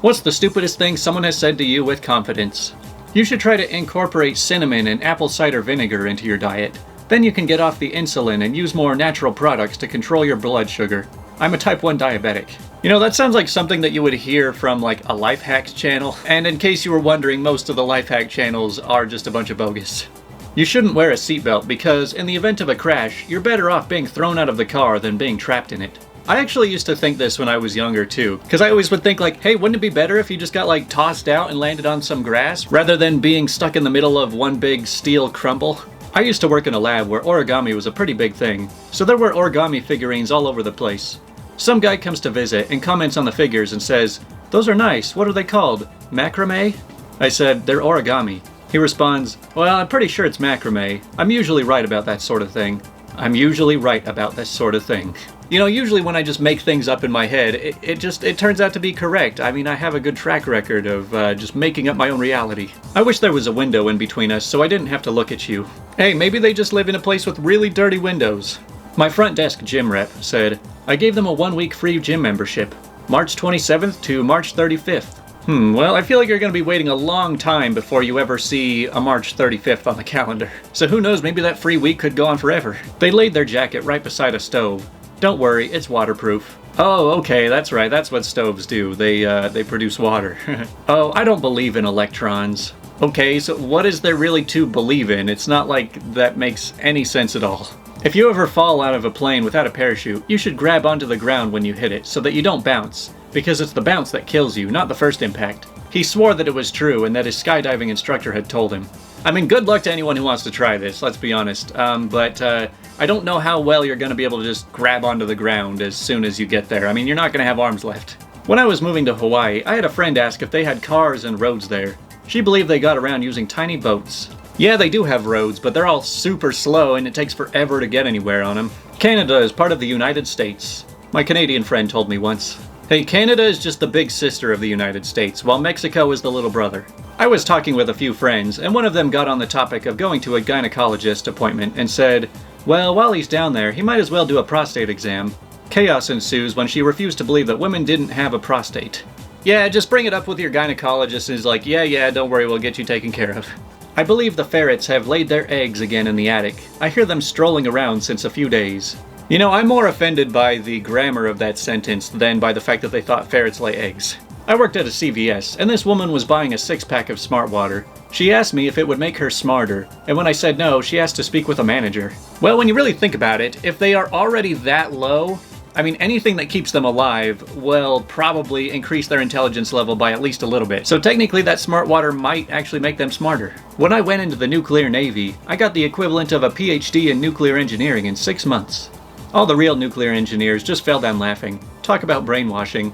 What's the stupidest thing someone has said to you with confidence? You should try to incorporate cinnamon and apple cider vinegar into your diet. Then you can get off the insulin and use more natural products to control your blood sugar. I'm a type 1 diabetic. You know, that sounds like something that you would hear from like a life hacks channel. And in case you were wondering, most of the life hack channels are just a bunch of bogus. You shouldn't wear a seatbelt because in the event of a crash, you're better off being thrown out of the car than being trapped in it. I actually used to think this when I was younger too, because I always would think like, hey, wouldn't it be better if you just got like tossed out and landed on some grass rather than being stuck in the middle of one big steel crumble? I used to work in a lab where origami was a pretty big thing, so there were origami figurines all over the place. Some guy comes to visit and comments on the figures and says, "Those are nice, what are they called? Macrame?" I said, "They're origami." He responds, "Well, I'm pretty sure it's macrame. I'm usually right about that sort of thing." I'm usually right about this sort of thing. You know, usually when I just make things up in my head, it turns out to be correct. I mean, I have a good track record of just making up my own reality. I wish there was a window in between us so I didn't have to look at you. Hey, maybe they just live in a place with really dirty windows. My front desk gym rep said, I gave them a 1-week free gym membership, March 27th to March 35th. Well, I feel like you're going to be waiting a long time before you ever see a March 35th on the calendar. So who knows, maybe that free week could go on forever. They laid their jacket right beside a stove. Don't worry, it's waterproof. Oh, okay, that's right, that's what stoves do. They produce water. Oh, I don't believe in electrons. Okay, so what is there really to believe in? It's not like that makes any sense at all. If you ever fall out of a plane without a parachute, you should grab onto the ground when you hit it so that you don't bounce. Because it's the bounce that kills you, not the first impact. He swore that it was true and that his skydiving instructor had told him. I mean, good luck to anyone who wants to try this, let's be honest. But I don't know how well you're going to be able to just grab onto the ground as soon as you get there. I mean, you're not going to have arms left. When I was moving to Hawaii, I had a friend ask if they had cars and roads there. She believed they got around using tiny boats. Yeah, they do have roads, but they're all super slow and it takes forever to get anywhere on them. Canada is part of the United States. My Canadian friend told me once. Hey, Canada is just the big sister of the United States, while Mexico is the little brother. I was talking with a few friends, and one of them got on the topic of going to a gynecologist appointment and said, well, while he's down there, he might as well do a prostate exam. Chaos ensues when she refused to believe that women didn't have a prostate. Yeah, just bring it up with your gynecologist and he's like, yeah, don't worry, we'll get you taken care of. I believe the ferrets have laid their eggs again in the attic. I hear them strolling around since a few days. You know, I'm more offended by the grammar of that sentence than by the fact that they thought ferrets lay eggs. I worked at a CVS, and this woman was buying a 6-pack of Smart Water. She asked me if it would make her smarter, and when I said no, she asked to speak with a manager. Well, when you really think about it, if they are already that low, I mean, anything that keeps them alive will probably increase their intelligence level by at least a little bit. So technically that Smart Water might actually make them smarter. When I went into the nuclear navy, I got the equivalent of a PhD in nuclear engineering in 6 months. All the real nuclear engineers just fell down laughing. Talk about brainwashing.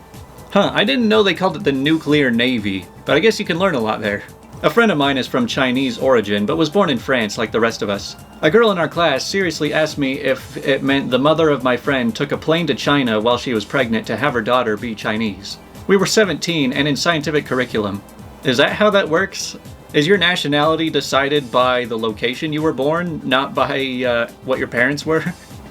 I didn't know they called it the nuclear navy, but I guess you can learn a lot there. A friend of mine is from Chinese origin, but was born in France like the rest of us. A girl in our class seriously asked me if it meant the mother of my friend took a plane to China while she was pregnant to have her daughter be Chinese. We were 17 and in scientific curriculum. Is that how that works? Is your nationality decided by the location you were born, not by what your parents were?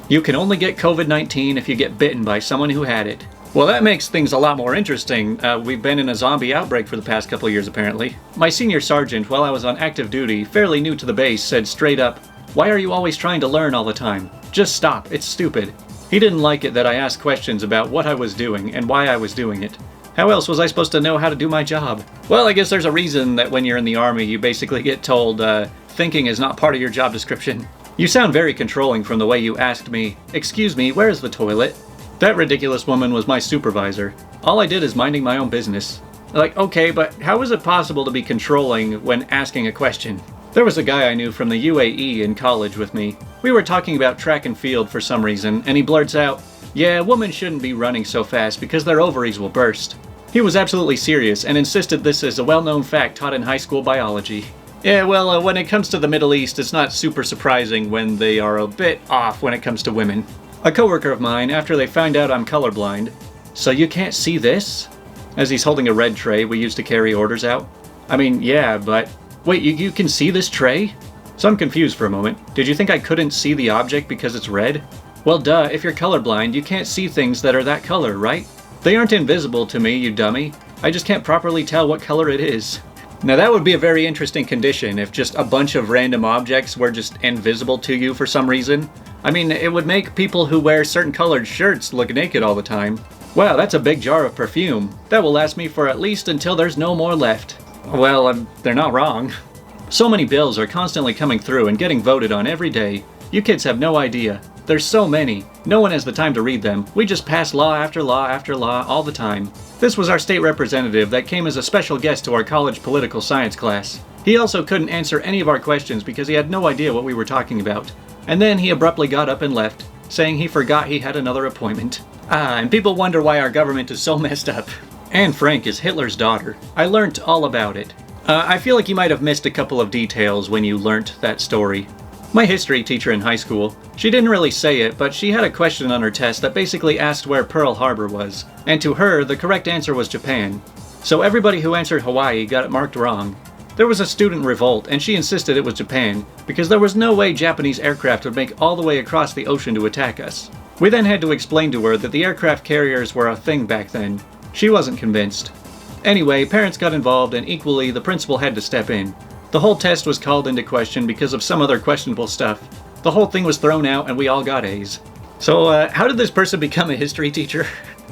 You can only get COVID-19 if you get bitten by someone who had it. Well, that makes things a lot more interesting. We've been in a zombie outbreak for the past couple of years, apparently. My senior sergeant, while I was on active duty, fairly new to the base, said straight up, "Why are you always trying to learn all the time? Just stop, it's stupid." He didn't like it that I asked questions about what I was doing and why I was doing it. How else was I supposed to know how to do my job? Well, I guess there's a reason that when you're in the Army, you basically get told, thinking is not part of your job description. You sound very controlling from the way you asked me, "Excuse me, where is the toilet?" That ridiculous woman was my supervisor. All I did is minding my own business. Like, okay, but how is it possible to be controlling when asking a question? There was a guy I knew from the UAE in college with me. We were talking about track and field for some reason, and he blurts out, "Yeah, women shouldn't be running so fast because their ovaries will burst." He was absolutely serious and insisted this is a well-known fact taught in high school biology. Yeah, well, when it comes to the Middle East, it's not super surprising when they are a bit off when it comes to women. A coworker of mine, after they find out I'm colorblind, "So you can't see this?" As he's holding a red tray we used to carry orders out. I mean, yeah, but... Wait, you can see this tray? So I'm confused for a moment. Did you think I couldn't see the object because it's red? Well, duh, if you're colorblind, you can't see things that are that color, right? They aren't invisible to me, you dummy. I just can't properly tell what color it is. Now that would be a very interesting condition if just a bunch of random objects were just invisible to you for some reason. I mean, it would make people who wear certain colored shirts look naked all the time. Wow, that's a big jar of perfume. That will last me for at least until there's no more left. Well, they're not wrong. So many bills are constantly coming through and getting voted on every day. You kids have no idea. There's so many. No one has the time to read them. We just pass law after law after law all the time. This was our state representative that came as a special guest to our college political science class. He also couldn't answer any of our questions because he had no idea what we were talking about. And then he abruptly got up and left, saying he forgot he had another appointment. And people wonder why our government is so messed up. Anne Frank is Hitler's daughter. I learnt all about it. I feel like you might have missed a couple of details when you learnt that story. My history teacher in high school, she didn't really say it, but she had a question on her test that basically asked where Pearl Harbor was, and to her, the correct answer was Japan. So everybody who answered Hawaii got it marked wrong. There was a student revolt, and she insisted it was Japan, because there was no way Japanese aircraft would make all the way across the ocean to attack us. We then had to explain to her that the aircraft carriers were a thing back then. She wasn't convinced. Anyway, parents got involved, and equally, the principal had to step in. The whole test was called into question because of some other questionable stuff. The whole thing was thrown out and we all got A's. So, how did this person become a history teacher?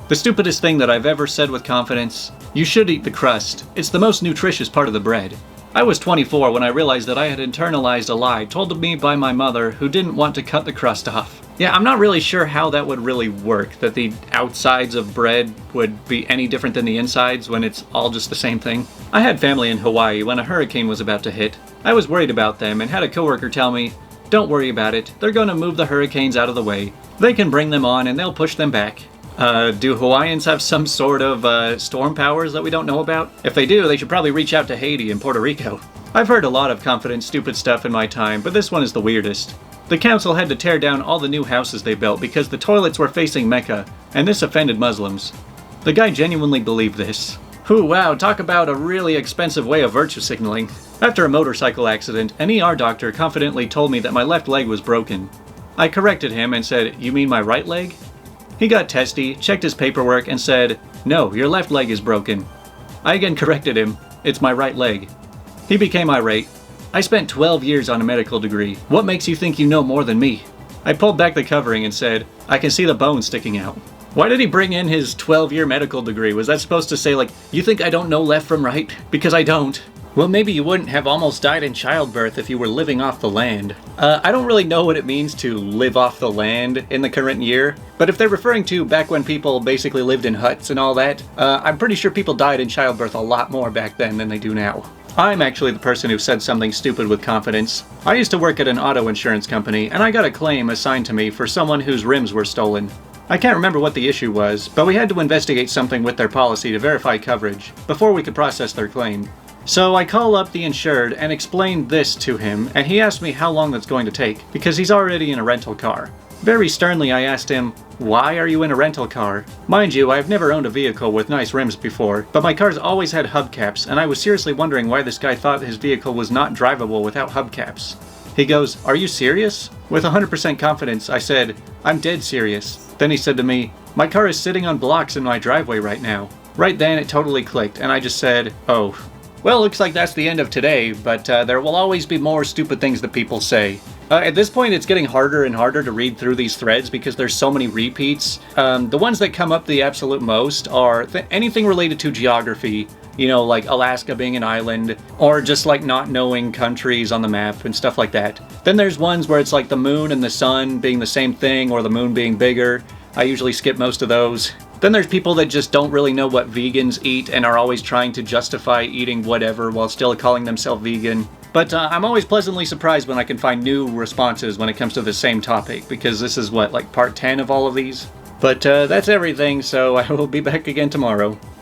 The stupidest thing that I've ever said with confidence: you should eat the crust. It's the most nutritious part of the bread. I was 24 when I realized that I had internalized a lie told to me by my mother who didn't want to cut the crust off. Yeah, I'm not really sure how that would really work, that the outsides of bread would be any different than the insides when it's all just the same thing. I had family in Hawaii when a hurricane was about to hit. I was worried about them and had a coworker tell me, "Don't worry about it, they're going to move the hurricanes out of the way. They can bring them on and they'll push them back." Do Hawaiians have some sort of storm powers that we don't know about? If they do, they should probably reach out to Haiti and Puerto Rico. I've heard a lot of confident, stupid stuff in my time, but this one is the weirdest. The council had to tear down all the new houses they built because the toilets were facing Mecca, and this offended Muslims. The guy genuinely believed this. Whew, wow, talk about a really expensive way of virtue signaling. After a motorcycle accident, an ER doctor confidently told me that my left leg was broken. I corrected him and said, "You mean my right leg?" He got testy, checked his paperwork, and said, "No, your left leg is broken." I again corrected him, "It's my right leg." He became irate. "I spent 12 years on a medical degree. What makes you think you know more than me?" I pulled back the covering and said, "I can see the bone sticking out." Why did he bring in his 12-year medical degree? Was that supposed to say, like, "You think I don't know left from right? Because I don't." Well, maybe you wouldn't have almost died in childbirth if you were living off the land. I don't really know what it means to live off the land in the current year, but if they're referring to back when people basically lived in huts and all that, I'm pretty sure people died in childbirth a lot more back then than they do now. I'm actually the person who said something stupid with confidence. I used to work at an auto insurance company, and I got a claim assigned to me for someone whose rims were stolen. I can't remember what the issue was, but we had to investigate something with their policy to verify coverage before we could process their claim. So I call up the insured and explain this to him, and he asked me how long that's going to take, because he's already in a rental car. Very sternly I asked him, "Why are you in a rental car?" Mind you, I've never owned a vehicle with nice rims before, but my car's always had hubcaps, and I was seriously wondering why this guy thought his vehicle was not drivable without hubcaps. He goes, "Are you serious?" With 100% confidence, I said, "I'm dead serious." Then he said to me, "My car is sitting on blocks in my driveway right now." Right then it totally clicked, and I just said, "Oh." Well, looks like that's the end of today, but there will always be more stupid things that people say. At this point, it's getting harder and harder to read through these threads because there's so many repeats. The ones that come up the absolute most are anything related to geography, you know, like Alaska being an island, or just like not knowing countries on the map and stuff like that. Then there's ones where it's like the moon and the sun being the same thing, or the moon being bigger. I usually skip most of those. Then there's people that just don't really know what vegans eat and are always trying to justify eating whatever while still calling themselves vegan. But I'm always pleasantly surprised when I can find new responses when it comes to the same topic, because this is what, like part 10 of all of these? But that's everything, so I will be back again tomorrow.